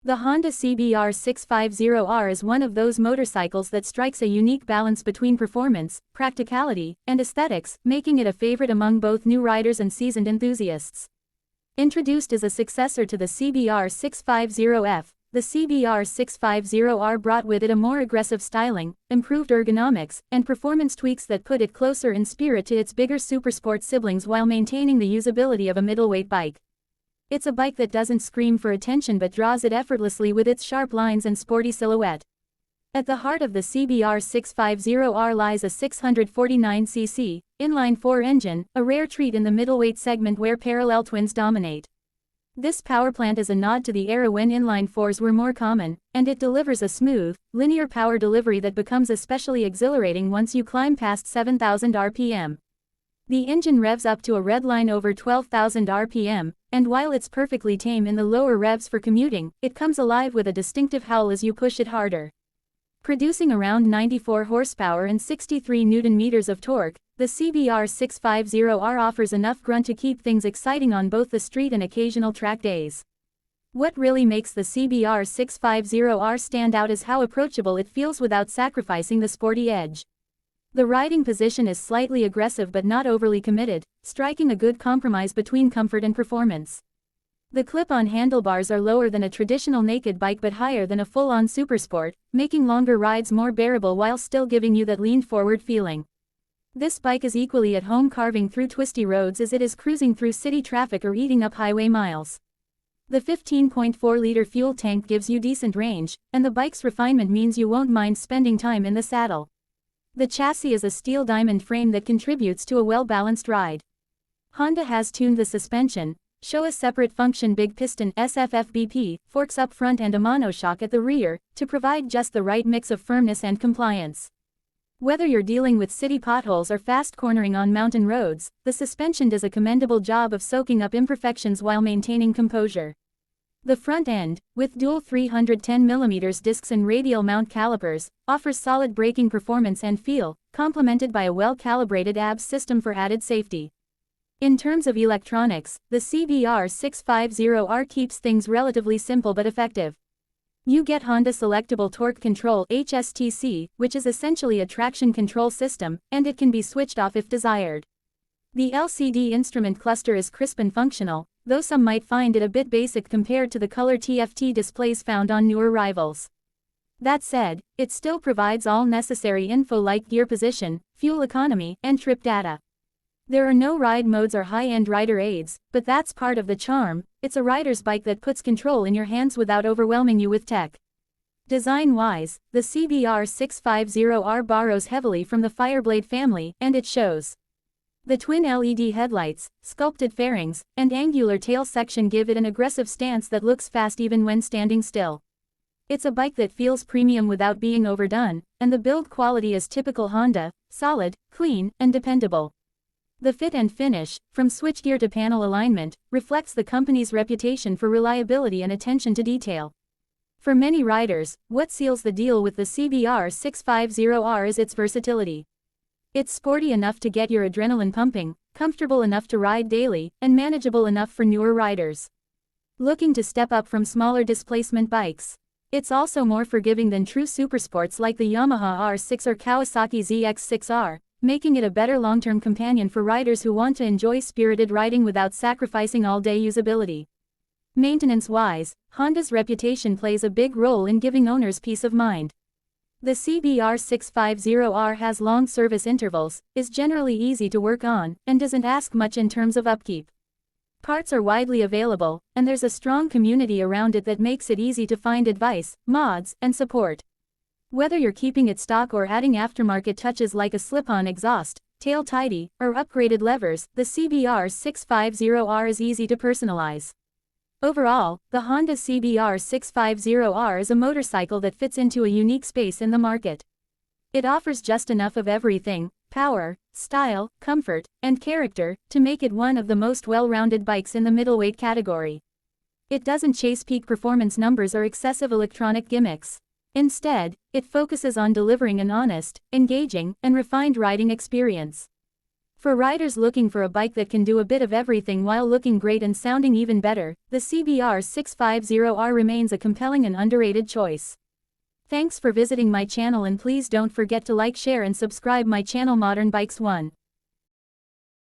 The Honda CBR650R is one of those motorcycles that strikes a unique balance between performance, practicality, and aesthetics, making it a favorite among both new riders and seasoned enthusiasts. Introduced as a successor to the CBR650F, the CBR650R brought with it a more aggressive styling, improved ergonomics, and performance tweaks that put it closer in spirit to its bigger supersport siblings while maintaining the usability of a middleweight bike. It's a bike that doesn't scream for attention but draws it effortlessly with its sharp lines and sporty silhouette. At the heart of the CBR650R lies a 649cc, inline-four engine, a rare treat in the middleweight segment where parallel twins dominate. This powerplant is a nod to the era when inline-fours were more common, and it delivers a smooth, linear power delivery that becomes especially exhilarating once you climb past 7,000 RPM. The engine revs up to a red line over 12,000 RPM, and while it's perfectly tame in the lower revs for commuting, it comes alive with a distinctive howl as you push it harder. Producing around 94 horsepower and 63 Nm of torque, the CBR650R offers enough grunt to keep things exciting on both the street and occasional track days. What really makes the CBR650R stand out is how approachable it feels without sacrificing the sporty edge. The riding position is slightly aggressive but not overly committed, striking a good compromise between comfort and performance. The clip-on handlebars are lower than a traditional naked bike but higher than a full-on supersport, making longer rides more bearable while still giving you that lean-forward feeling. This bike is equally at home carving through twisty roads as it is cruising through city traffic or eating up highway miles. The 15.4-liter fuel tank gives you decent range, and the bike's refinement means you won't mind spending time in the saddle. The chassis is a steel diamond frame that contributes to a well-balanced ride. Honda has tuned the suspension, Showa separate function big piston SFF-BP, forks up front and a monoshock at the rear, to provide just the right mix of firmness and compliance. Whether you're dealing with city potholes or fast cornering on mountain roads, the suspension does a commendable job of soaking up imperfections while maintaining composure. The front end, with dual 310mm discs and radial mount calipers, offers solid braking performance and feel, complemented by a well-calibrated ABS system for added safety. In terms of electronics, the CBR650R keeps things relatively simple but effective. You get Honda Selectable Torque Control (HSTC), which is essentially a traction control system, and it can be switched off if desired. The LCD instrument cluster is crisp and functional, though some might find it a bit basic compared to the color TFT displays found on newer rivals. That said, it still provides all necessary info like gear position, fuel economy, and trip data. There are no ride modes or high-end rider aids, but that's part of the charm. It's a rider's bike that puts control in your hands without overwhelming you with tech. Design-wise, the CBR650R borrows heavily from the Fireblade family, and it shows. The twin LED headlights, sculpted fairings, and angular tail section give it an aggressive stance that looks fast even when standing still. It's a bike that feels premium without being overdone, and the build quality is typical Honda, solid, clean, and dependable. The fit and finish, from switchgear to panel alignment, reflects the company's reputation for reliability and attention to detail. For many riders, what seals the deal with the CBR650R is its versatility. It's sporty enough to get your adrenaline pumping, comfortable enough to ride daily, and manageable enough for newer riders looking to step up from smaller displacement bikes. It's also more forgiving than true supersports like the Yamaha R6 or Kawasaki ZX6R, making it a better long-term companion for riders who want to enjoy spirited riding without sacrificing all-day usability. Maintenance-wise, Honda's reputation plays a big role in giving owners peace of mind. The CBR650R has long service intervals, is generally easy to work on, and doesn't ask much in terms of upkeep. Parts are widely available, and there's a strong community around it that makes it easy to find advice, mods, and support. Whether you're keeping it stock or adding aftermarket touches like a slip-on exhaust, tail tidy, or upgraded levers, the CBR650R is easy to personalize. Overall, the Honda CBR650R is a motorcycle that fits into a unique space in the market. It offers just enough of everything: power, style, comfort, and character, to make it one of the most well-rounded bikes in the middleweight category. It doesn't chase peak performance numbers or excessive electronic gimmicks. Instead, it focuses on delivering an honest, engaging, and refined riding experience. For riders looking for a bike that can do a bit of everything while looking great and sounding even better, the CBR650R remains a compelling and underrated choice. Thanks for visiting my channel, and please don't forget to like, share and subscribe my channel Modern Bikes 1.